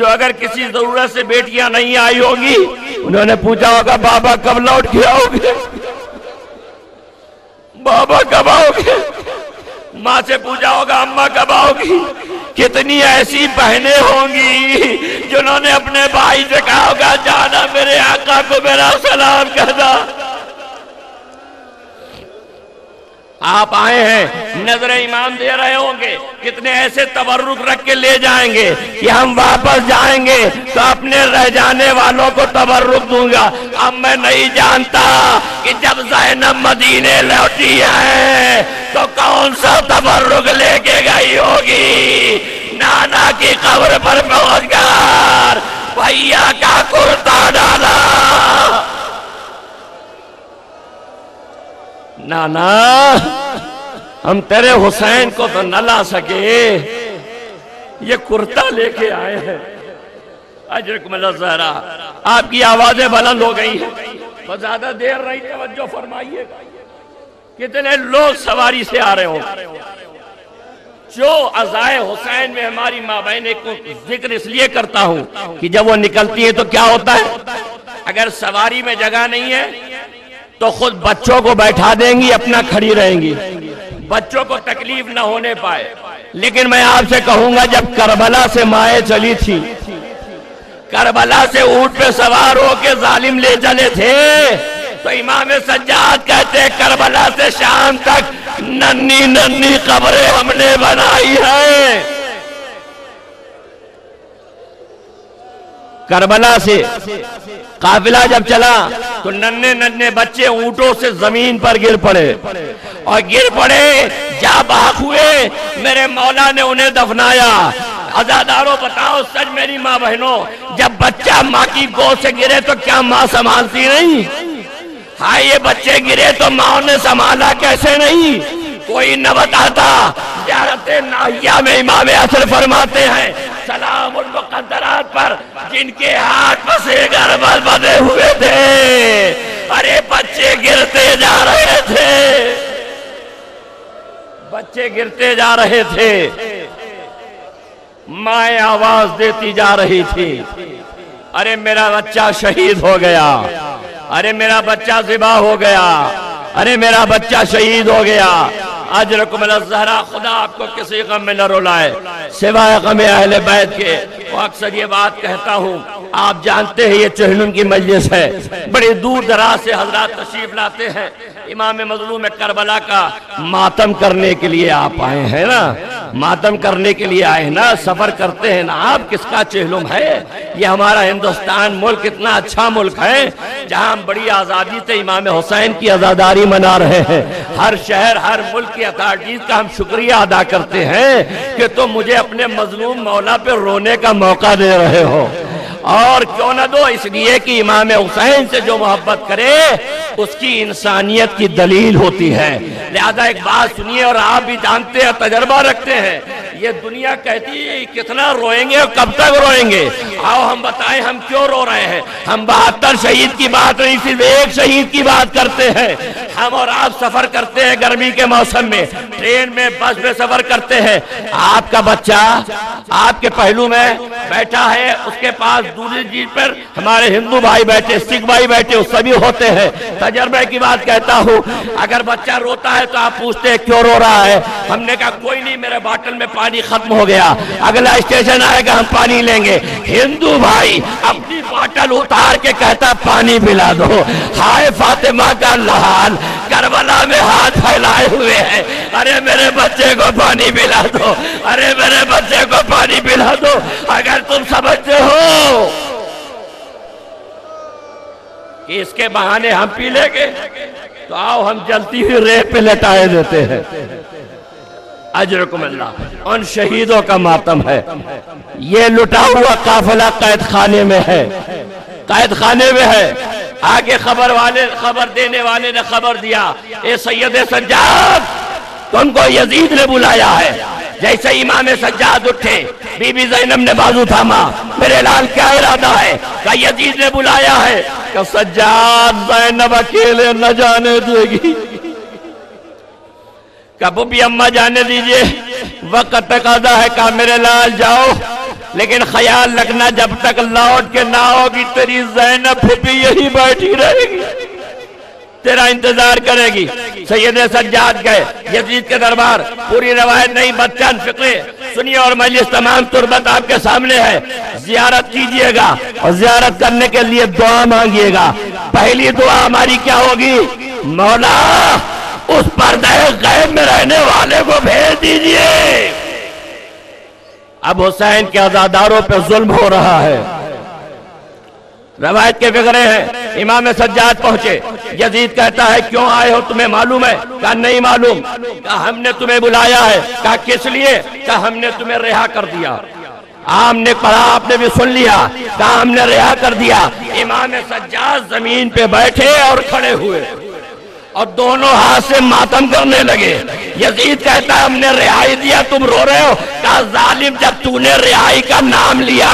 جو اگر کسی ضرورت سے بیٹیاں نہیں آئی ہوگی انہوں نے پوچھا ہوگا بابا کب لوٹ کے آؤ گے، بابا کب آؤ گے، ماں سے پوچھا ہوگا اماں کب آؤ گی۔ کتنی ایسی بہنیں ہوں گی جنہوں نے اپنے بھائی سے کہا ہوگا جانا میرے آقا کو میرا سلام کہنا۔ آپ آئے ہیں نظر امام دے رہے ہوں گے، کتنے ایسے تبرک رکھ کے لے جائیں گے کہ ہم واپس جائیں گے تو اپنے رہ جانے والوں کو تبرک دوں گا۔ اب میں نہیں جانتا کہ جب زینب مدینے لوٹی ہے تو کون سا تبرک لے کے گئی ہوگی۔ نانا کی قبر پر پہنچ کر بھیا کا کرتا ڈالا، نانا ہم تیرے حسین کو تو نہ لا سکے، یہ کرتا لے کے آئے ہیں۔ اجرکم اللہ زہرا، آپ کی آوازیں بلند ہو گئی ہیں، بس زیادہ دیر نہیں، توجہ فرمائیے۔ کتنے لوگ سواری سے آ رہے ہوں، جو عزائے حسین میں ہماری ماں بہنیں کو ذکر اس لیے کرتا ہوں کہ جب وہ نکلتی ہے تو کیا ہوتا ہے، اگر سواری میں جگہ نہیں ہے تو خود بچوں کو بیٹھا دیں گی، اپنا کھڑی رہیں گی، بچوں کو تکلیف نہ ہونے پائے۔ لیکن میں آپ سے کہوں گا جب کربلا سے مائیں چلی تھی، کربلا سے اونٹ پہ سوار ہو کے ظالم لے چلے تھے، تو امام سجاد کہتے کربلا سے شام تک ننھی ننھی قبریں ہم نے بنائی ہیں۔ کربلا سے قافلہ جب چلا تو ننھے ننھے بچے اونٹوں سے زمین پر گر پڑے، اور گر پڑے جا بحق ہوئے، میرے مولا نے انہیں دفنایا۔ عزاداروں بتاؤ سچ میری ماں بہنوں، جب بچہ ماں کی گود سے گرے تو کیا ماں سنبھالتی نہیں؟ ہاں یہ بچے گرے تو ماں نے سنبھالا کیسے نہیں؟ کوئی نہ بتاتا۔ زیارت ناہیہ میں امام اصل فرماتے ہیں سلام المقدرات پر جن کے ہاتھ پسے گربل بدے ہوئے تھے، ارے بچے گرتے جا رہے تھے، بچے گرتے جا رہے تھے، مائیں آواز دیتی جا رہی تھی، ارے میرا بچہ شہید ہو گیا، ارے میرا بچہ ذبح ہو گیا، ارے میرا بچہ شہید ہو گیا۔ اجرکم اللہ زہرا، خدا آپ کو کسی غم میں نہ رولائے سوائے غم اہل بیت کے۔ وہ اکثر یہ بات کہتا ہوں، آپ جانتے ہیں یہ چہلم کی مجلس ہے، بڑی دور دراز سے حضرات تشریف لاتے ہیں، امام مظلوم کربلا کا ماتم کرنے کے لیے آپ آئے ہیں نا، ماتم کرنے کے لیے آئے ہیں نا، سفر کرتے ہیں نا۔ آپ کس کا چہلم ہے؟ یہ ہمارا ہندوستان ملک اتنا اچھا ملک ہے جہاں ہم بڑی آزادی سے امام حسین کی عزاداری منا رہے ہیں۔ ہر شہر ہر ملک کی اتھارٹیز کا ہم شکریہ ادا کرتے ہیں کہ تم مجھے اپنے مظلوم مولا پہ رونے کا موقع دے رہے ہو، اور کیوں نہ دو، اس لیے کہ امام حسین سے جو محبت کرے اس کی انسانیت کی دلیل ہوتی ہے۔ لہذا ایک بات سنیے، اور آپ بھی جانتے ہیں، تجربہ رکھتے ہیں، یہ دنیا کہتی ہے کتنا روئیں گے اور کب تک روئیں گے؟ آؤ ہم بتائیں ہم کیوں رو رہے ہیں۔ ہم 72 شہید کی بات نہیں، صرف ایک شہید کی بات کرتے ہیں۔ ہم اور آپ سفر کرتے ہیں گرمی کے موسم میں، ٹرین میں، بس میں سفر کرتے ہیں، آپ کا بچہ آپ کے پہلو میں بیٹھا ہے، اس کے پاس دوسری جیت پر ہمارے ہندو بھائی بیٹھے، سکھ بھائی بیٹھے، وہ سبھی ہوتے ہیں۔ تجربے کی بات کہتا ہوں، اگر بچہ روتا ہے تو آپ پوچھتے ہیں کیوں رو رہا ہے؟ ہم نے کہا کوئی نہیں، میرے باٹل میں پانی ختم ہو گیا، اگلا اسٹیشن آئے گا ہم پانی لیں گے۔ ہندو بھائی اپنی باٹل اتار کے کہتا پانی پلا دو۔ ہائے فاطمہ کا لحال کربلا میں ہاتھ پھیلائے ہوئے ہیں، ارے میرے بچے کو پانی پلا دو، ارے میرے بچے کو پانی پلا دو۔ اگر تم سمجھتے ہو کہ اس کے بہانے ہم پی لیں گے تو آؤ ہم جلتی ہوئی ریت پہ لٹائے دیتے ہیں۔ اجرکم اللہ، ان شہیدوں کا ماتم ہے۔ یہ لٹا ہوا قافلہ قید خانے میں ہے، قید خانے میں ہے۔ آگے خبر دینے والے نے خبر دیا، اے سید سجاد تم کو یزید نے بلایا ہے۔ جیسے امام سجاد اٹھے، بی بی زینب نے بازو تھاما، میرے لال کیا ارادہ ہے؟ کہ یزید نے بلایا ہے کہ سجاد زینب اکیلے نہ جانے دے گی، کہ بوبی اماں جانے دیجئے، وقت تقاضا ہے، کہا میرے لال جاؤ لیکن خیال رکھنا جب تک لوٹ کے نہ ہوگی تیری زینب پھوپھی یہی بیٹھی رہے گی، تیرا انتظار کرے گی۔ سید سجاد گئے یزید کے دربار، پوری روایت نہیں بچان فقہ سنیے اور مجلس تمام تربت آپ کے سامنے ہے۔ زیارت کیجئے گا اور زیارت کرنے کے لیے دعا مانگیے گا۔ پہلی دعا ہماری کیا ہوگی؟ مولا اس پردہ غیب میں رہنے والے کو بھیج دیجئے۔ اب حسین کے عزاداروں پہ ظلم ہو رہا ہے۔ روایت کے فقرے ہیں، امام سجاد پہنچے، یزید کہتا ہے کیوں آئے ہو، تمہیں معلوم ہے؟ کہا نہیں معلوم۔ کہا ہم نے تمہیں بلایا ہے۔ کہا کس لیے؟ کہا ہم نے تمہیں رہا کر دیا۔ آپ نے پڑھا، آپ نے بھی سن لیا۔ کہا ہم نے رہا کر دیا۔ امام سجاد زمین پہ بیٹھے اور کھڑے ہوئے اور دونوں ہاتھ سے ماتم کرنے لگے۔ یزید کہتا ہے ہم نے رہائی دیا، تم رو رہے ہو؟ کہا ظالم جب تو نے رہائی کا نام لیا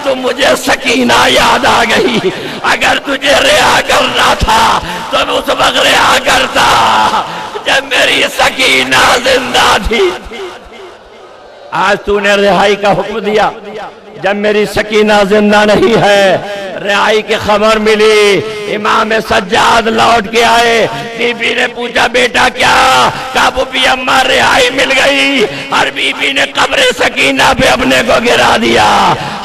تو مجھے سکینہ یاد آ گئی۔ اگر تجھے رہا کرنا تھا تو اس وقت رہا کرتا جب میری سکینہ زندہ تھی۔ آج تو نے رہائی کا حکم دیا جب میری سکینہ زندہ نہیں ہے۔ رہائی کی خبر ملی، امام سجاد لوٹ کے آئے۔ بی بی نے پوچھا بیٹا کیا؟ کہا پھوپھی اماں رہائی مل گئی۔ اور بی بی نے قبر سکینہ پہ اپنے کو گرا دیا۔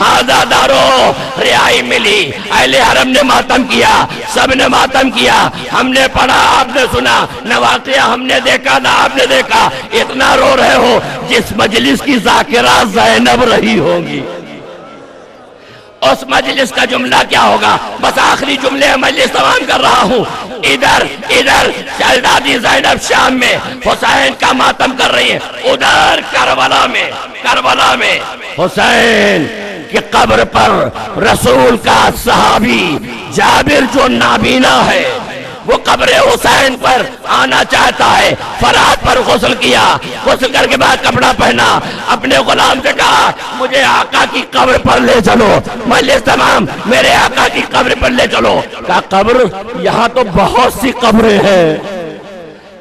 عزادارو رہائی ملی، اہل حرم نے ماتم کیا، سب نے ماتم کیا۔ ہم نے پڑھا، آپ نے سنا، نہ واقعہ ہم نے دیکھا نہ آپ نے دیکھا۔ اتنا رو رہے ہو جس مجلس کی ذاکرہ زینب رہی ہوگی، اس مجلس کا جملہ کیا ہوگا؟ بس آخری جملے مجلس تمام کر رہا ہوں۔ ادھر شہزادی زینب شام میں حسین کا ماتم کر رہی ہیں، ادھر کربلا میں حسین کی قبر پر رسول کا صحابی جابر جو نابینا ہے وہ قبر حسین پر آنا چاہتا ہے۔ فرات پر غسل کیا، غسل کر کے بعد کپڑا پہنا، اپنے غلام سے کہا مجھے آقا کی قبر پر لے چلو۔ مجلس تمام میرے آقا کی قبر پر لے چلو۔ کہا قبر؟ یہاں تو بہت سی قبریں ہیں،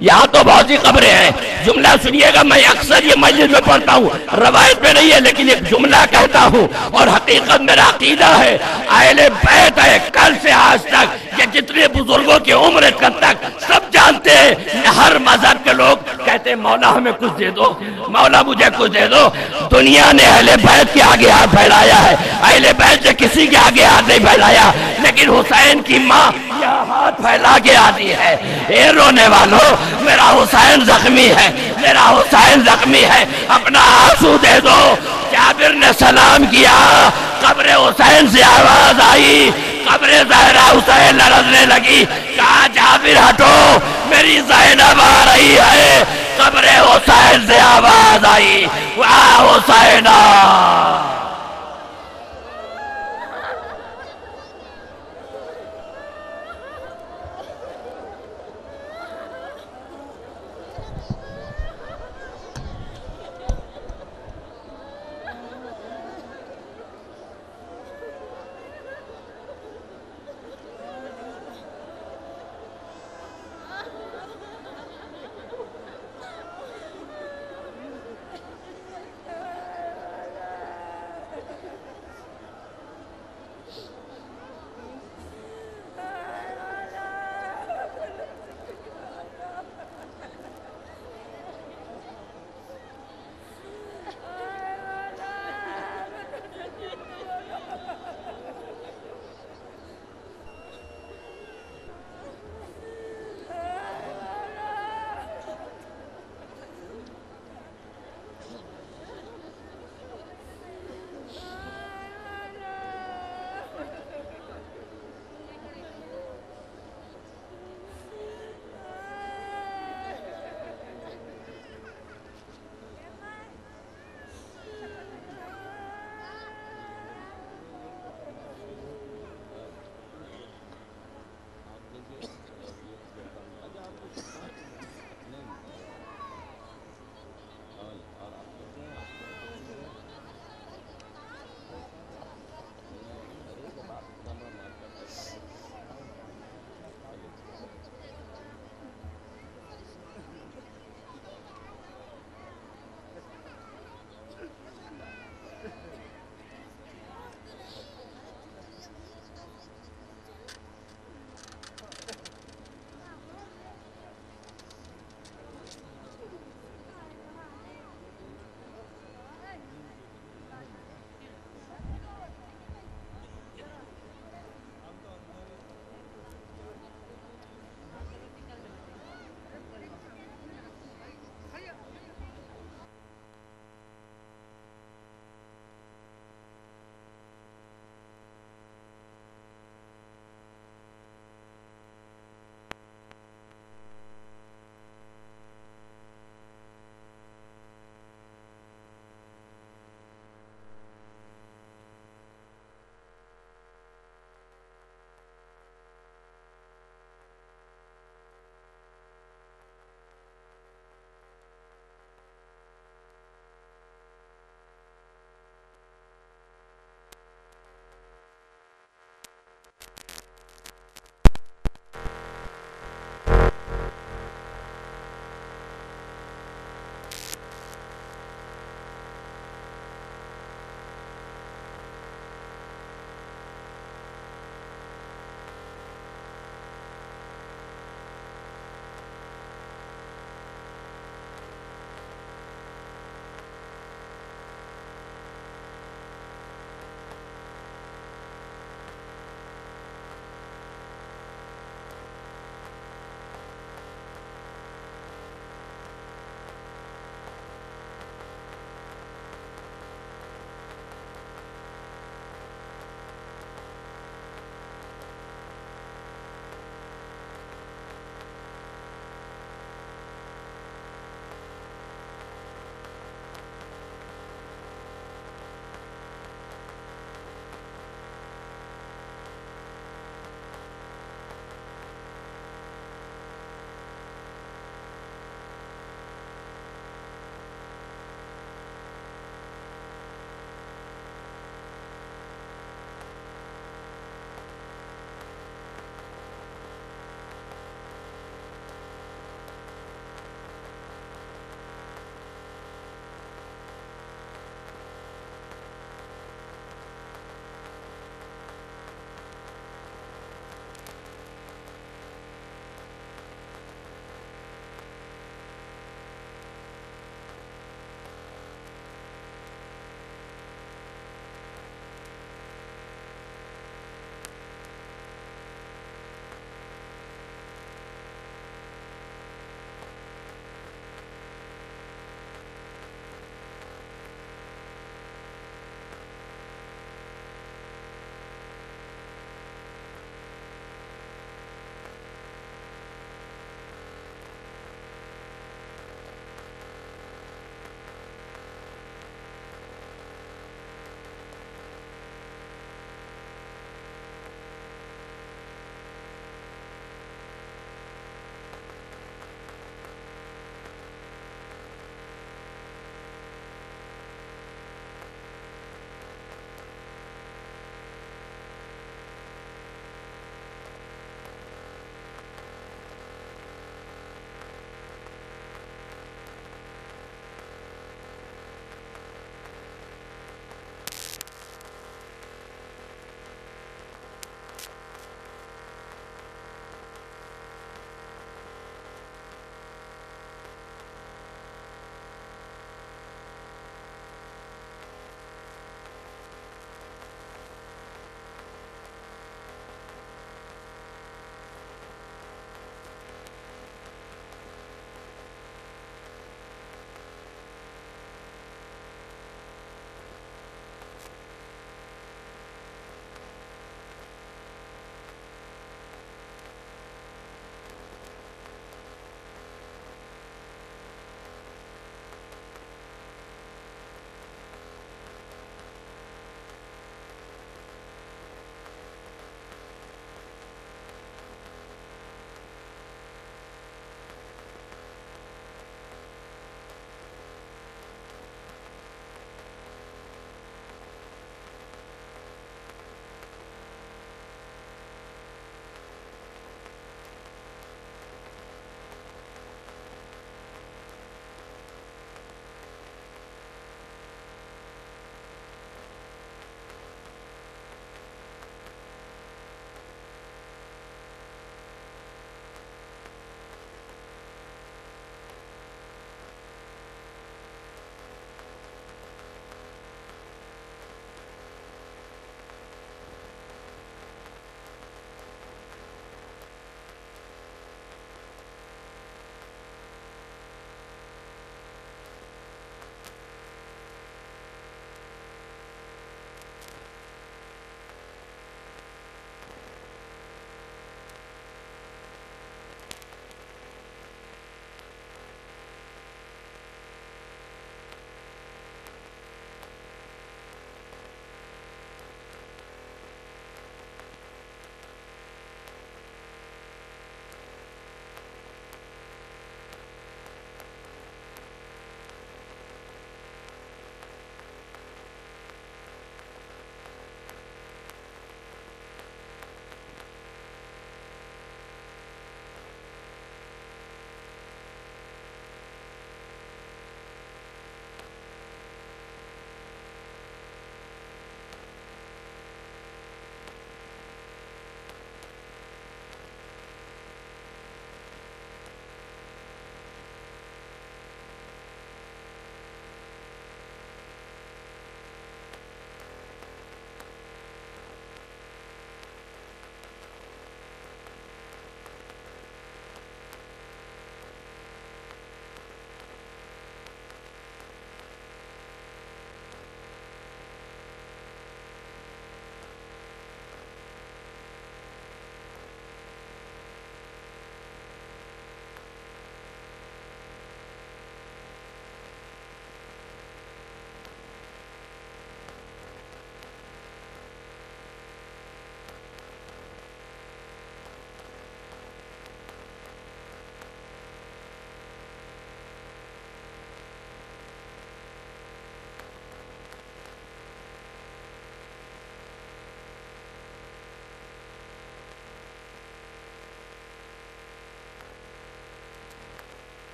یہاں تو بہت سی قبریں ہیں۔ جملہ سنیے گا، میں اکثر یہ مجلس میں پڑھتا ہوں، روایت میں نہیں ہے لیکن ایک جملہ کہتا ہوں اور حقیقت میرا عقیدہ ہے، اہل بیت ہے کل سے آج تک، یہ جتنے بزرگوں کی عمر تک سب جانتے ہیں، ہر مذہب کے لوگ کہتے ہیں مولا ہمیں کچھ دے دو، مولا مجھے کچھ دے دو۔ دنیا نے اہل بیت کے آگے ہاتھ پھیلایا ہے، اہل بیت نے کسی کے آگے ہاتھ نہیں پھیلایا، لیکن حسین کی ماں یہ ہاتھ پھیلا کے آتی ہے، اے رونے والوں میرا حسین زخمی ہے، میرا حسین زخمی ہے، اپنا آنسو دے دو۔ جابر نے سلام کیا، قبر حسین سے آواز آئی، قبر زہرا حسین لرزنے لگی۔ کہا جابر ہٹو، میری زینب آ رہی ہے۔ قبر حسین سے آواز آئی، واہ حسینہ۔